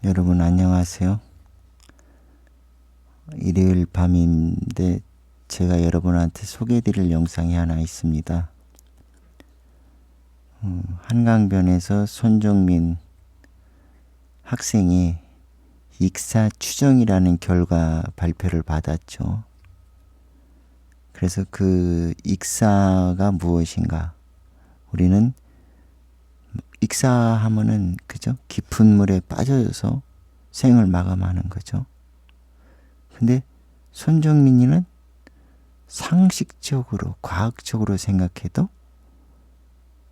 여러분 안녕하세요. 일요일 밤인데 제가 여러분한테 소개해드릴 영상이 하나 있습니다. 한강변에서 손정민 학생이 익사 추정이라는 결과 발표를 받았죠. 그래서 그 익사가 무엇인가? 우리는 익사하면은 그죠? 깊은 물에 빠져서 생을 마감하는 거죠. 근데 손정민이는 상식적으로 과학적으로 생각해도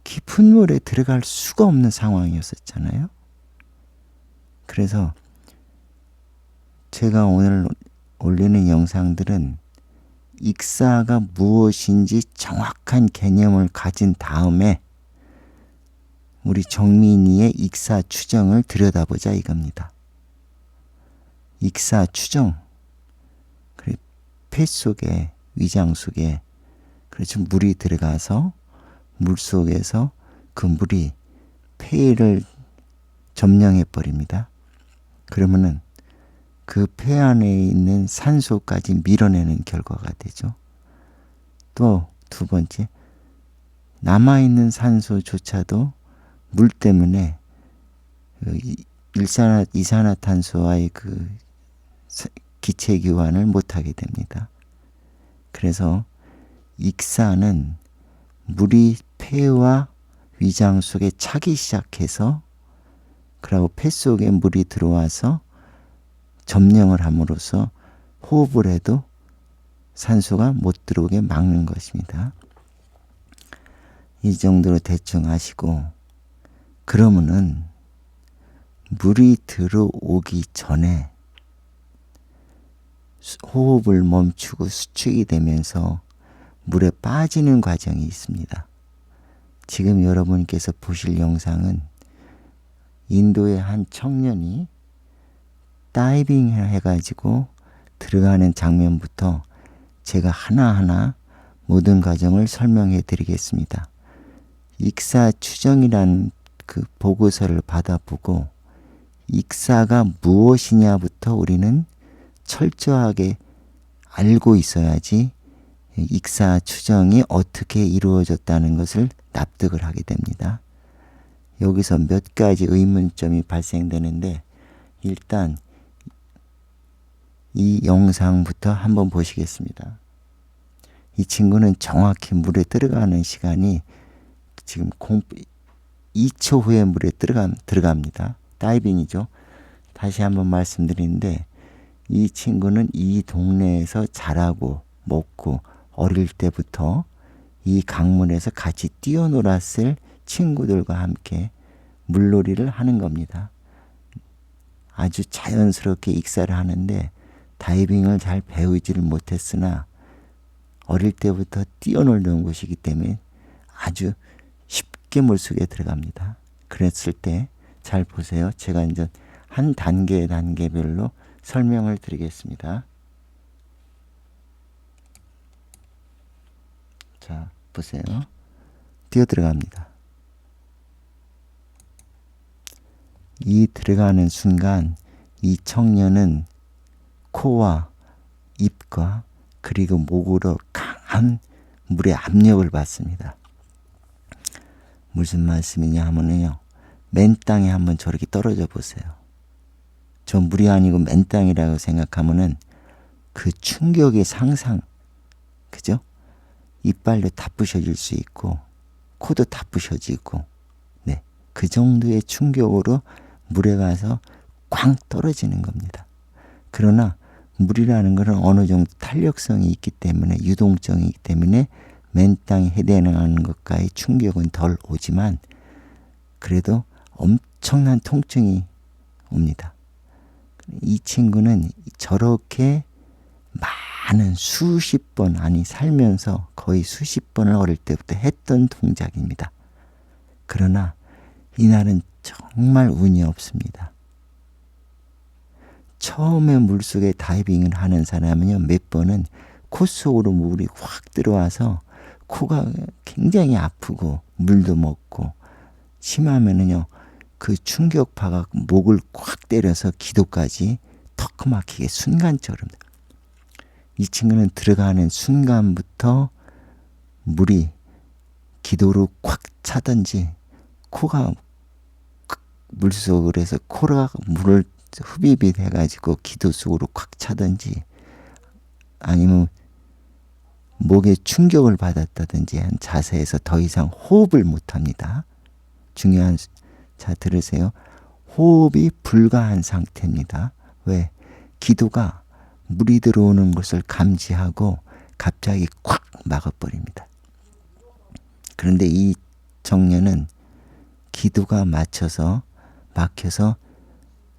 깊은 물에 들어갈 수가 없는 상황이었었잖아요. 그래서 제가 오늘 올리는 영상들은 익사가 무엇인지 정확한 개념을 가진 다음에 우리 정민이의 익사 추정을 들여다보자 이겁니다. 익사 추정, 그리고 폐 속에, 위장 속에 그렇죠, 물이 들어가서 물 속에서 그 물이 폐를 점령해 버립니다. 그러면은 그 폐 안에 있는 산소까지 밀어내는 결과가 되죠. 또 두 번째, 남아있는 산소조차도 물 때문에 이산화탄소와의 그 기체 교환을 못하게 됩니다. 그래서 익사는 물이 폐와 위장 속에 차기 시작해서 그리고 폐 속에 물이 들어와서 점령을 함으로써 호흡을 해도 산소가 못 들어오게 막는 것입니다. 이 정도로 대충 아시고, 그러면은 물이 들어오기 전에 호흡을 멈추고 수축이 되면서 물에 빠지는 과정이 있습니다. 지금 여러분께서 보실 영상은 인도의 한 청년이 다이빙을 해가지고 들어가는 장면부터 제가 하나하나 모든 과정을 설명해 드리겠습니다. 익사 추정이라는 그 보고서를 받아보고 익사가 무엇이냐부터 우리는 철저하게 알고 있어야지 익사 추정이 어떻게 이루어졌다는 것을 납득을 하게 됩니다. 여기서 몇 가지 의문점이 발생되는데, 일단 이 영상부터 한번 보시겠습니다. 이 친구는 정확히 물에 들어가는 시간이 지금 2초 후에 물에 들어갑니다. 다이빙이죠. 다시 한번 말씀드리는데, 이 친구는 이 동네에서 자라고 먹고 어릴 때부터 이 강물에서 같이 뛰어놀았을 친구들과 함께 물놀이를 하는 겁니다. 아주 자연스럽게 익사를 하는데 다이빙을 잘 배우지를 못했으나 어릴 때부터 뛰어놀던 곳이기 때문에 아주 쉽게 물속에 들어갑니다. 그랬을 때 잘 보세요. 제가 이제 한 단계별로 설명을 드리겠습니다. 자, 보세요. 뛰어 들어갑니다. 이 들어가는 순간 이 청년은 코와 입과 그리고 목으로 강한 물의 압력을 받습니다. 무슨 말씀이냐 하면요, 맨 땅에 한번 저렇게 떨어져 보세요. 저 물이 아니고 맨 땅이라고 생각하면은 그 충격의 상상, 그죠? 이빨도 다 부셔질 수 있고 코도 다 부셔지고, 네, 그 정도의 충격으로 물에 가서 꽝 떨어지는 겁니다. 그러나 물이라는 것은 어느 정도 탄력성이 있기 때문에, 유동성이 있기 때문에 맨 땅에 해대하는 것과의 충격은 덜 오지만 그래도 엄청난 통증이 옵니다. 이 친구는 저렇게 많은 수십 번, 아니 살면서 거의 수십 번을 어릴 때부터 했던 동작입니다. 그러나 이날은 정말 운이 없습니다. 처음에 물속에 다이빙을 하는 사람은요, 몇 번은 코 속으로 물이 확 들어와서 코가 굉장히 아프고 물도 먹고, 심하면은요 그 충격파가 목을 콱 때려서 기도까지 턱 막히게 순간적으로. 이 친구는 들어가는 순간부터 물이 기도로 콱 차든지 코가 물속으로 해서 코가 물을 흡입이 돼가지고 기도 속으로 콱 차든지 아니면 목에 충격을 받았다든지 한 자세에서 더 이상 호흡을 못합니다. 중요한, 자 들으세요. 호흡이 불가한 상태입니다. 왜? 기도가 물이 들어오는 것을 감지하고 갑자기 콱 막아버립니다. 그런데 이 청년은 기도가 막혀서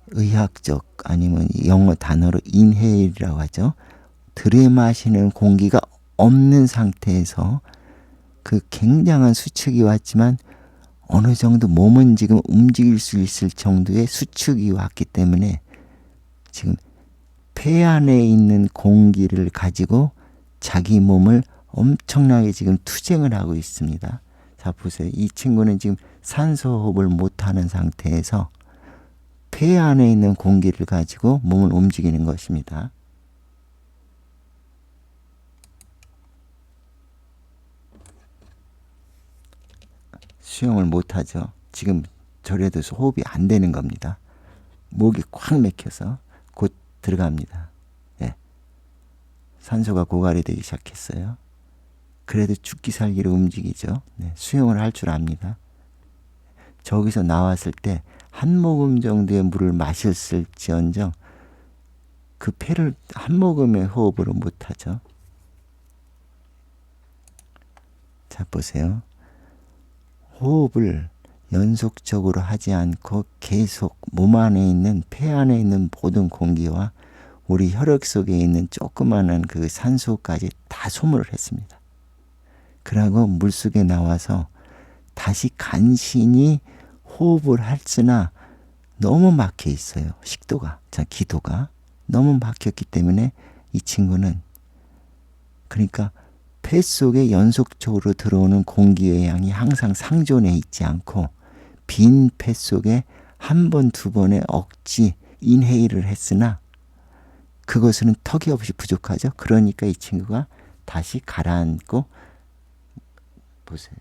의학적 아니면 영어 단어로 인헤일이라고 하죠. 들이마시는 공기가 없는 상태에서 그 굉장한 수축이 왔지만 어느 정도 몸은 지금 움직일 수 있을 정도의 수축이 왔기 때문에 지금 폐 안에 있는 공기를 가지고 자기 몸을 엄청나게 지금 투쟁을 하고 있습니다. 자 보세요. 이 친구는 지금 산소호흡을 못하는 상태에서 폐 안에 있는 공기를 가지고 몸을 움직이는 것입니다. 수영을 못하죠. 지금 저래도 호흡이 안 되는 겁니다. 목이 콱 막혀서 곧 들어갑니다. 네. 산소가 고갈이 되기 시작했어요. 그래도 죽기 살기로 움직이죠. 네. 수영을 할 줄 압니다. 저기서 나왔을 때 한 모금 정도의 물을 마셨을지언정 그 폐를 한 모금의 호흡으로 못하죠. 자 보세요. 호흡을 연속적으로 하지 않고 계속 몸 안에 있는 폐 안에 있는 모든 공기와 우리 혈액 속에 있는 조그마한 그 산소까지 다 소모를 했습니다. 그러고 물속에 나와서 다시 간신히 호흡을 했으나 너무 막혀 있어요. 식도가, 자 기도가 너무 막혔기 때문에 이 친구는 그러니까 폐 속에 연속적으로 들어오는 공기의 양이 항상 상존해 있지 않고 빈 폐 속에 한 번, 두 번의 억지 인헤일을 했으나 그것은 턱이 없이 부족하죠. 그러니까 이 친구가 다시 가라앉고 보세요.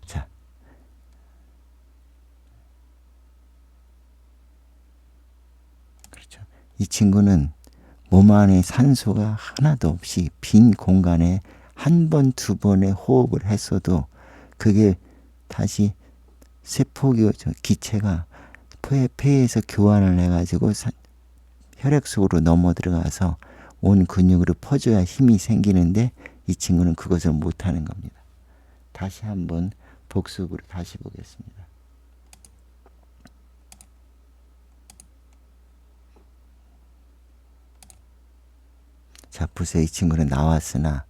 자, 그렇죠. 이 친구는 몸 안에 산소가 하나도 없이 빈 공간에 한 번, 두 번의 호흡을 했어도 그게 다시 세포 기체가 폐에서 교환을 해가지고 혈액 속으로 넘어 들어가서 온 근육으로 퍼져야 힘이 생기는데 이 친구는 그것을 못하는 겁니다. 다시 한번 복습으로 다시 보겠습니다. 자 보세요. 이 친구는 나왔으나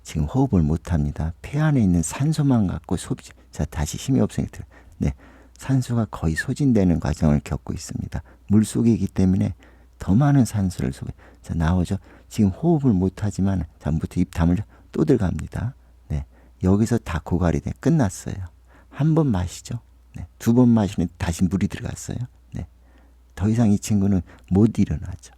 지금 호흡을 못합니다. 폐 안에 있는 산소만 갖고 자 다시 힘이 없으니까 네, 산소가 거의 소진되는 과정을 겪고 있습니다. 물속이기 때문에 더 많은 산소를 자 나오죠. 지금 호흡을 못하지만 다음부터 입 다물죠. 또 들어갑니다. 네, 여기서 다 고갈이 돼 끝났어요. 한 번 마시죠. 네, 두 번 마시는 다시 물이 들어갔어요. 네, 더 이상 이 친구는 못 일어나죠.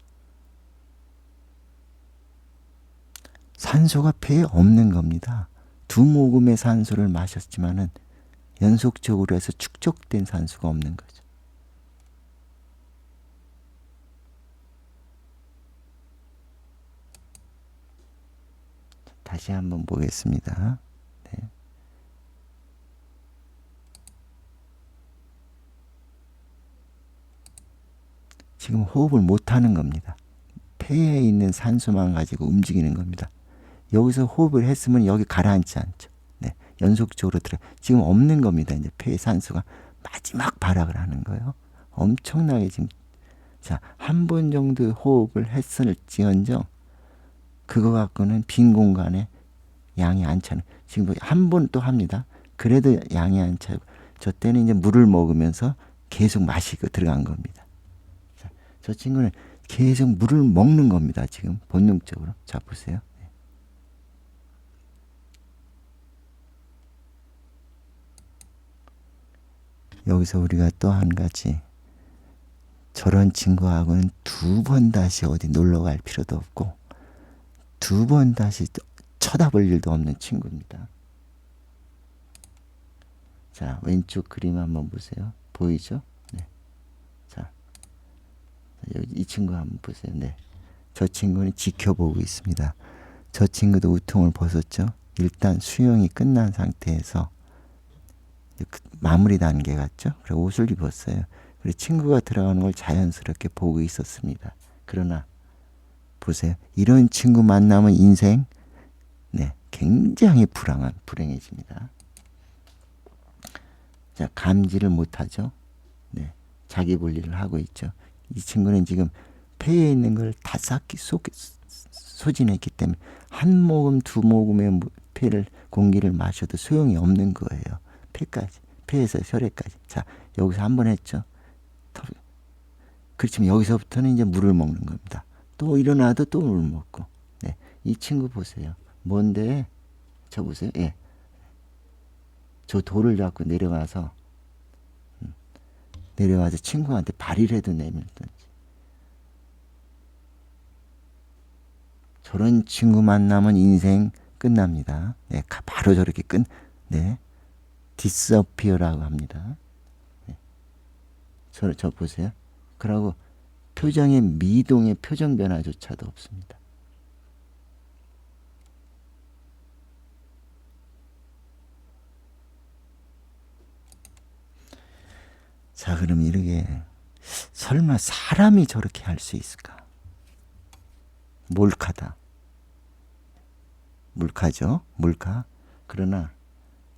산소가 폐에 없는 겁니다. 두 모금의 산소를 마셨지만은 연속적으로 해서 축적된 산소가 없는 거죠. 다시 한번 보겠습니다. 네. 지금 호흡을 못하는 겁니다. 폐에 있는 산소만 가지고 움직이는 겁니다. 여기서 호흡을 했으면 여기 가라앉지 않죠. 네, 연속적으로 들어. 지금 없는 겁니다. 이제 폐의 산소가 마지막 발악을 하는 거예요. 엄청나게 지금 자, 한 번 정도 호흡을 했을지언정 그거 갖고는 빈 공간에 양이 안 차는. 지금 한 번 또 합니다. 그래도 양이 안 차고 저 때는 이제 물을 먹으면서 계속 마시고 들어간 겁니다. 자, 저 친구는 계속 물을 먹는 겁니다. 지금 본능적으로. 자 보세요. 여기서 우리가 또 한 가지, 저런 친구하고는 두 번 다시 어디 놀러 갈 필요도 없고 두 번 다시 쳐다볼 일도 없는 친구입니다. 자, 왼쪽 그림 한번 보세요. 보이죠? 네. 자, 여기 이 친구 한번 보세요. 네. 저 친구는 지켜보고 있습니다. 저 친구도 우통을 벗었죠. 일단 수영이 끝난 상태에서 마무리 단계 같죠. 그리고 옷을 입었어요. 그리고 친구가 들어가는 걸 자연스럽게 보고 있었습니다. 그러나 보세요. 이런 친구 만나면 인생 굉장히 불행해집니다. 자, 감지를 못하죠. 네, 자기 볼일을 하고 있죠. 이 친구는 지금 폐에 있는 걸 다 소진했기 때문에 한 모금 두 모금의 공기를 마셔도 소용이 없는 거예요. 폐에서 혈액까지. 자, 여기서 한 번 했죠. 그렇지만 여기서부터는 이제 물을 먹는 겁니다. 또 일어나도 또 물 먹고. 네, 이 친구 보세요. 뭔데? 저 보세요. 예. 저 돌을 잡고 내려와서 친구한테 발이라도 내밀든지. 저런 친구 만나면 인생 끝납니다. 네, 바로 저렇게 disappear라고 합니다. 네. 저 보세요. 그러고 표정의 미동의 표정 변화조차도 없습니다. 자, 그럼 이렇게 설마 사람이 저렇게 할 수 있을까? 몰카다. 몰카죠. 몰카. 그러나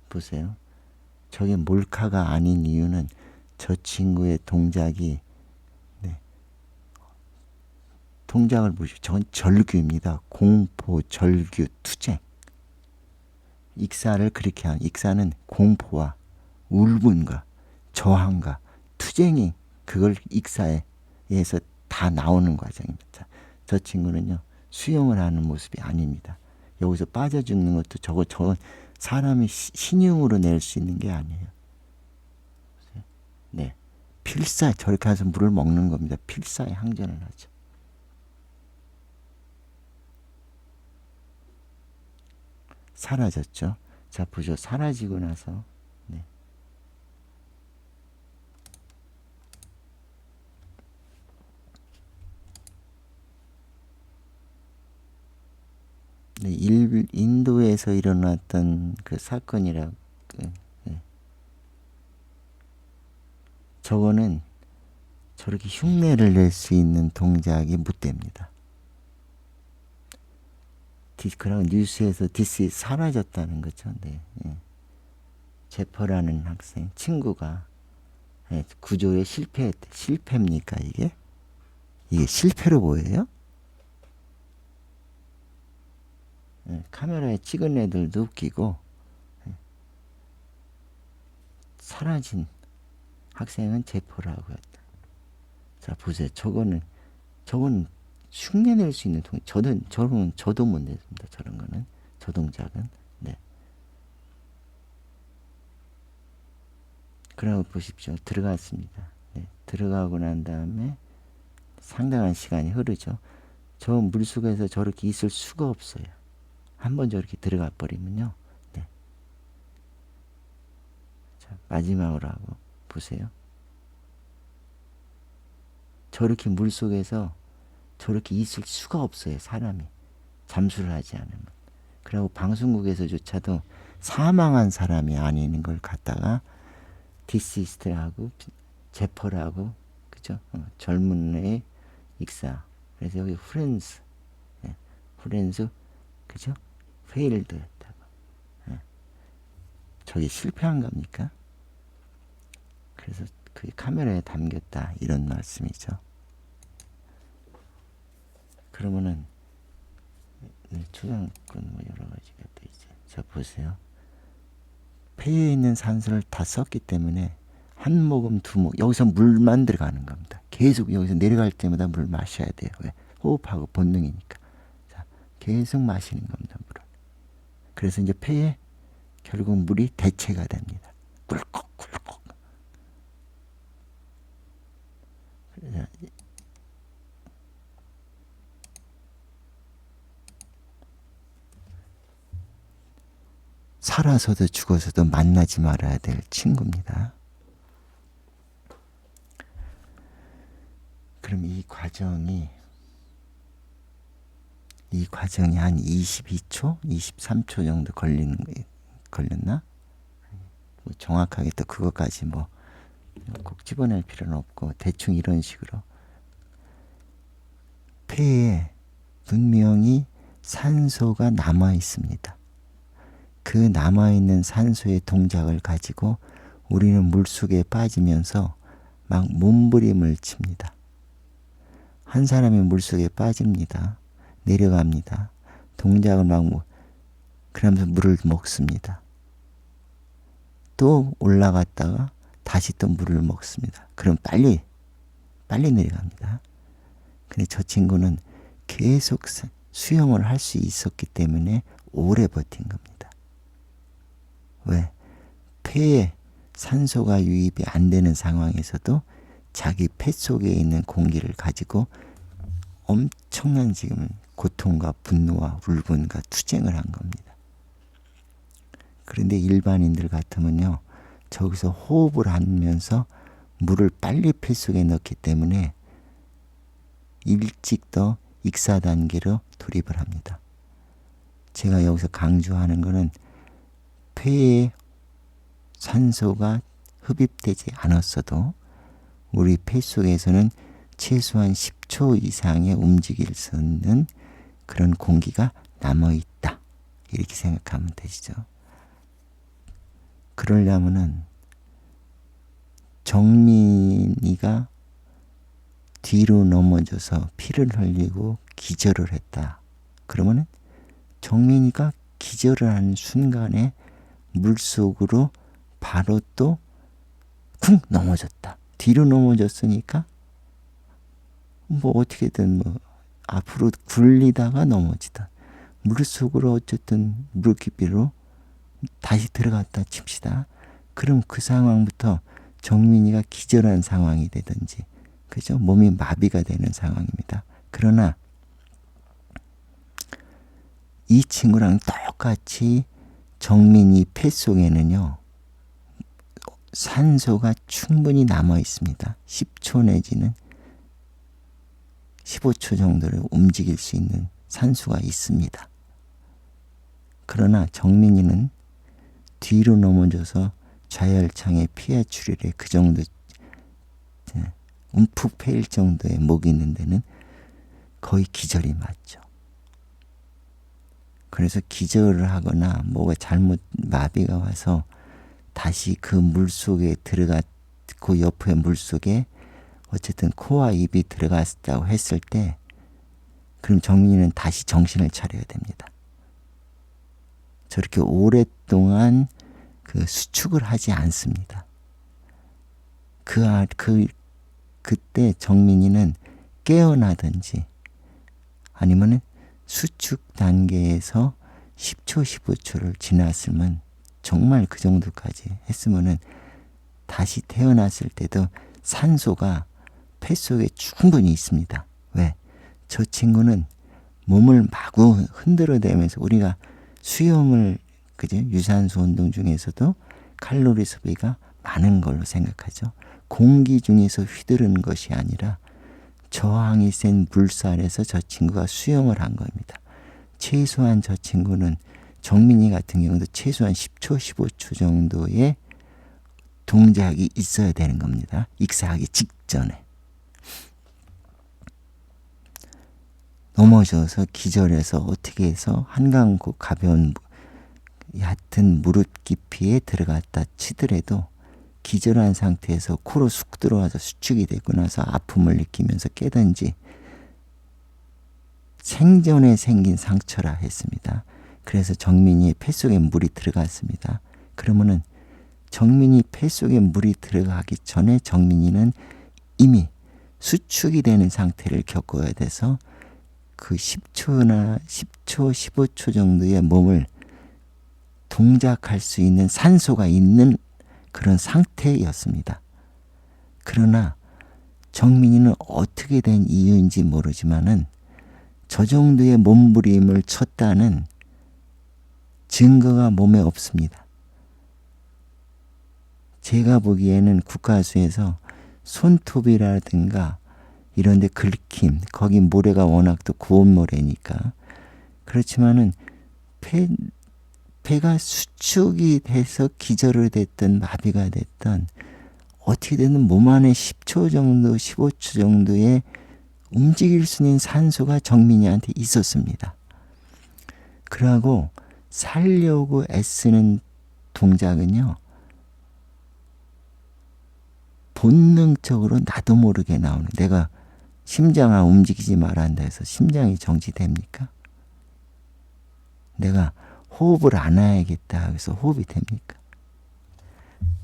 보세요. 저게 몰카가 아닌 이유는 저 친구의 동작이 동작을 보시죠. 저건 절규입니다. 공포, 절규, 투쟁. 익사를 그렇게 하는, 익사는 공포와 울분과 저항과 투쟁이 그걸 익사에 의해서 다 나오는 과정입니다. 저 친구는요, 수영을 하는 모습이 아닙니다. 여기서 빠져 죽는 것도 저건 사람이 신용으로 낼 수 있는 게 아니에요. 네, 필사, 저렇게 해서 물을 먹는 겁니다. 필사에 항전을 하죠. 사라졌죠. 자, 보죠. 사라지고 나서 네. 인도에서 일어났던 그 사건이라 저거는 저렇게 흉내를 낼 수 있는 동작이 못 됩니다. 그런 뉴스에서 디스 사라졌다는 거죠. 네. 제퍼라는 학생 친구가 구조에 실패입니까 이게? 이게 실패로 보여요? 카메라에 찍은 애들도 웃기고 사라진 학생은 제퍼라고 했다. 자, 보세요. 저건 흉내낼 수 있는 동작. 저도 못 냈습니다. 저런 거는. 저 동작은. 네. 그러고 보십시오. 들어갔습니다. 네. 들어가고 난 다음에 상당한 시간이 흐르죠. 저 물속에서 저렇게 있을 수가 없어요. 한번 저렇게 들어가 버리면요. 네. 자, 마지막으로 하고 보세요. 저렇게 물속에서 저렇게 있을 수가 없어요. 사람이. 잠수를 하지 않으면. 그리고 방송국에서조차도 사망한 사람이 아닌 걸 갖다가 디시스트라고 제퍼라고 그죠? 젊은 애의 익사. 그래서 여기 프렌즈 그죠? 페일드 했다고. 저게 실패한 겁니까? 그래서 그게 카메라에 담겼다 이런 말씀이죠. 그러면은 초상권 뭐 여러 가지가 또 있죠. 자, 보세요. 폐에 있는 산소를 다 썼기 때문에 한 모금 두 모금 여기서 물만 들어가는 겁니다. 계속 여기서 내려갈 때마다 물 마셔야 돼요. 왜? 호흡하고 본능이니까. 자, 계속 마시는 겁니다. 물을. 그래서 이제 폐에 결국 물이 대체가 됩니다. 꿀꺽꿀꺽. 살아서도 죽어서도 만나지 말아야 될 친구입니다. 그럼 이 과정이 한 22초, 23초 정도 걸렸나? 뭐 정확하게 또 그것까지 뭐 꼭 집어낼 필요는 없고 대충 이런 식으로 폐에 분명히 산소가 남아 있습니다. 그 남아있는 산소의 동작을 가지고 우리는 물속에 빠지면서 막 몸부림을 칩니다. 한 사람이 물속에 빠집니다. 내려갑니다. 동작을 그러면서 물을 먹습니다. 또 올라갔다가 다시 또 물을 먹습니다. 그럼 빨리 내려갑니다. 근데 저 친구는 계속 수영을 할 수 있었기 때문에 오래 버틴 겁니다. 왜? 폐에 산소가 유입이 안 되는 상황에서도 자기 폐 속에 있는 공기를 가지고 엄청난 지금 고통과 분노와 울분과 투쟁을 한 겁니다. 그런데 일반인들 같으면요, 저기서 호흡을 하면서 물을 빨리 폐 속에 넣기 때문에 일찍 더 익사 단계로 돌입을 합니다. 제가 여기서 강조하는 것은 폐에 산소가 흡입되지 않았어도 우리 폐 속에서는 최소한 10초 이상의 움직일 수 있는 그런 공기가 남아있다. 이렇게 생각하면 되시죠. 그러려면은 정민이가 뒤로 넘어져서 피를 흘리고 기절을 했다. 그러면은 정민이가 기절을 하는 순간에 물속으로 바로 또 쿵 넘어졌다. 뒤로 넘어졌으니까 뭐 어떻게든 뭐 앞으로 굴리다가 넘어지다. 물속으로 어쨌든 물 깊이로 다시 들어갔다 칩시다. 그럼 그 상황부터 정민이가 기절한 상황이 되든지, 그죠? 몸이 마비가 되는 상황입니다. 그러나 이 친구랑 똑같이 정민이 폐 속에는요, 산소가 충분히 남아 있습니다. 10초 내지는 15초 정도를 움직일 수 있는 산소가 있습니다. 그러나 정민이는 뒤로 넘어져서 좌열창에 피해 출혈에 그 정도 움푹 패일 정도의 목이 있는 데는 거의 기절이 맞죠. 그래서 기절을 하거나 뭐가 잘못 마비가 와서 다시 그 물속에 그 옆에 물속에 어쨌든 코와 입이 들어갔다고 했을 때, 그럼 정민이는 다시 정신을 차려야 됩니다. 저렇게 오랫동안 그 수축을 하지 않습니다. 그때 정민이는 깨어나든지 아니면은 수축 단계에서 10초, 15초를 지났으면, 정말 그 정도까지 했으면은 다시 태어났을 때도 산소가 폐 속에 충분히 있습니다. 왜? 저 친구는 몸을 마구 흔들어대면서, 우리가 수영을, 그죠? 유산소 운동 중에서도 칼로리 소비가 많은 걸로 생각하죠. 공기 중에서 휘두르는 것이 아니라 저항이 센 물살에서 저 친구가 수영을 한 겁니다. 최소한 저 친구는, 정민이 같은 경우도 최소한 10초, 15초 정도의 동작이 있어야 되는 겁니다. 익사하기 직전에. 넘어져서 기절해서 어떻게 해서 한강고 가벼운 얕은 무릎 깊이에 들어갔다 치더라도 기절한 상태에서 코로 쑥 들어와서 수축이 되고 나서 아픔을 느끼면서 깨든지, 생전에 생긴 상처라 했습니다. 그래서 정민이의 폐 속에 물이 들어갔습니다. 그러면은 정민이 폐 속에 물이 들어가기 전에 정민이는 이미 수축이 되는 상태를 겪어야 돼서 그 10초, 15초 정도의 몸을 동작할 수 있는 산소가 있는 그런 상태였습니다. 그러나 정민이는 어떻게 된 이유인지 모르지만은 저 정도의 몸부림을 쳤다는 증거가 몸에 없습니다. 제가 보기에는 국가수에서 손톱이라든가 이런 데 긁힘, 거기 모래가 워낙 또 고운 모래니까 그렇지만은 폐가 수축이 돼서 기절을 됐든 마비가 됐든 어떻게 되든 몸 안에 10초 정도, 15초 정도의 움직일 수 있는 산소가 정민이한테 있었습니다. 그러고 살려고 애쓰는 동작은요, 본능적으로 나도 모르게 나오는, 내가 심장아 움직이지 말란다 해서 심장이 정지됩니까? 내가 호흡을 안 해야겠다 해서 호흡이 됩니까?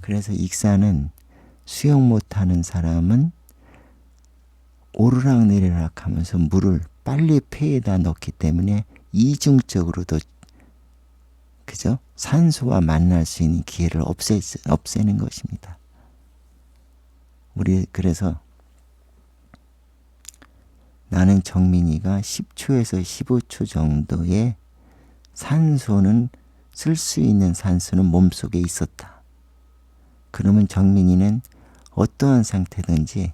그래서 익사는 수영 못하는 사람은 오르락내리락 하면서 물을 빨리 폐에다 넣기 때문에 이중적으로도 그죠? 산소와 만날 수 있는 기회를 없애는 것입니다. 우리 그래서 나는 정민이가 10초에서 15초 정도의 산소는 쓸 수 있는 산소는 몸속에 있었다. 그러면 정민이는 어떠한 상태든지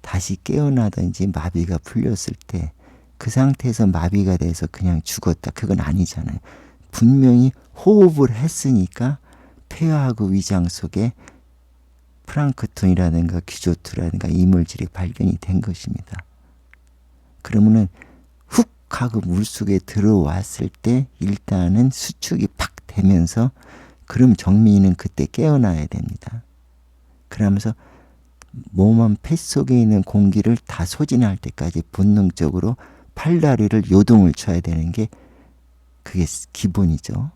다시 깨어나든지 마비가 풀렸을 때 그 상태에서 마비가 돼서 그냥 죽었다. 그건 아니잖아요. 분명히 호흡을 했으니까 폐하고 위장 속에 플랑크톤이라든가 귀조투라든가 이물질이 발견이 된 것입니다. 그러면은 훅 하고 물속에 들어왔을 때 일단은 수축이 팍 되면서 그럼 정민이는 그때 깨어나야 됩니다. 그러면서 몸 폐 속에 있는 공기를 다 소진할 때까지 본능적으로 팔다리를 요동을 쳐야 되는 게 그게 기본이죠.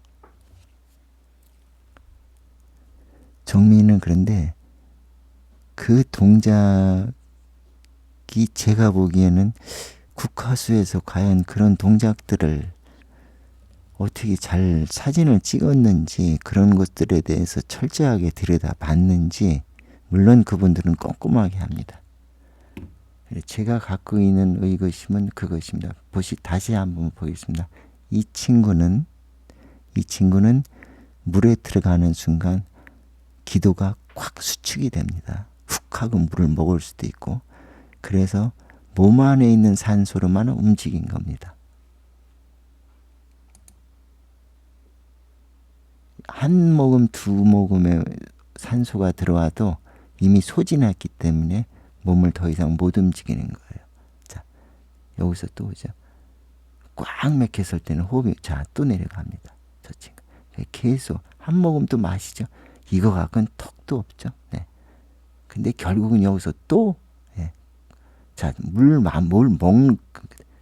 정민이는 그런데 그 동작이 제가 보기에는 국화수에서 과연 그런 동작들을 어떻게 잘 사진을 찍었는지 그런 것들에 대해서 철저하게 들여다봤는지 물론 그분들은 꼼꼼하게 합니다. 제가 갖고 있는 의구심은 그것입니다. 다시 한번 보겠습니다. 이 친구는 물에 들어가는 순간 기도가 꽉 수축이 됩니다. 훅 하고 물을 먹을 수도 있고 그래서 몸 안에 있는 산소로만 움직인 겁니다. 한 모금, 두 모금의 산소가 들어와도 이미 소진했기 때문에 몸을 더 이상 못 움직이는 거예요. 자, 여기서 또 오죠. 꽉 막혔을 때는 호흡이 또 내려갑니다. 저 친구. 계속 한 모금 또 마시죠. 이거 갖고는 턱도 없죠. 네. 근데 결국은 여기서 또 물 먹는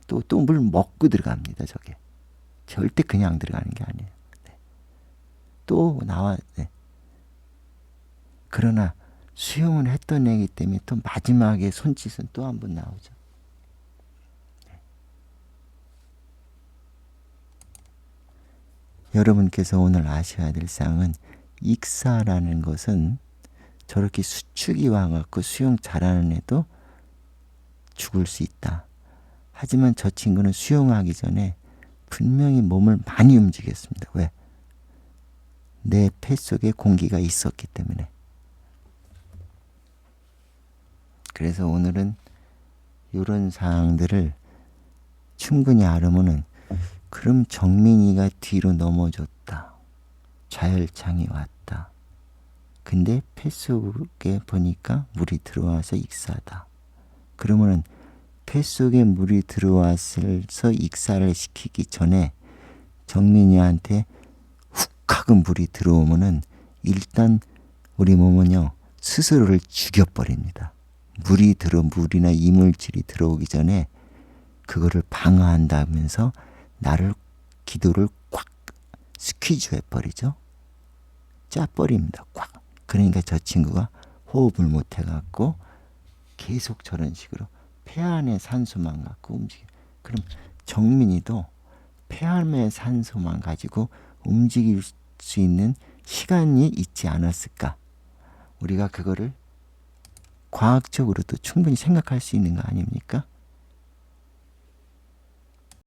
또 물 먹고 들어갑니다. 저게 절대 그냥 들어가는 게 아니에요. 네. 또 나와. 네. 그러나 수영을 했던 애기 때문에 또 마지막에 손짓은 또 한 번 나오죠. 네. 여러분께서 오늘 아셔야 될 사항은 익사라는 것은 저렇게 수축이 와갖고 수영 잘하는 애도 죽을 수 있다. 하지만 저 친구는 수영하기 전에 분명히 몸을 많이 움직였습니다. 왜? 내 폐 속에 공기가 있었기 때문에. 그래서 오늘은 이런 사항들을 충분히 알으면은 그럼 정민이가 뒤로 넘어졌다. 좌열창이 왔다. 근데 폐 속에 보니까 물이 들어와서 익사다. 그러면은 폐 속에 물이 들어와서 익사를 시키기 전에 정민이한테 훅 하고 물이 들어오면은 일단 우리 몸은요 스스로를 죽여버립니다. 물이나 이물질이 들어오기 전에 그거를 방어한다면서 기도를 꽉 스퀴즈 해버리죠. 짜버립니다. 꽉. 그러니까 저 친구가 호흡을 못 해갖고 계속 저런 식으로 폐 안에 산소만 갖고 움직여. 그럼 정민이도 폐 안에 산소만 가지고 움직일 수 있는 시간이 있지 않았을까? 우리가 그거를 과학적으로도 충분히 생각할 수 있는 거 아닙니까?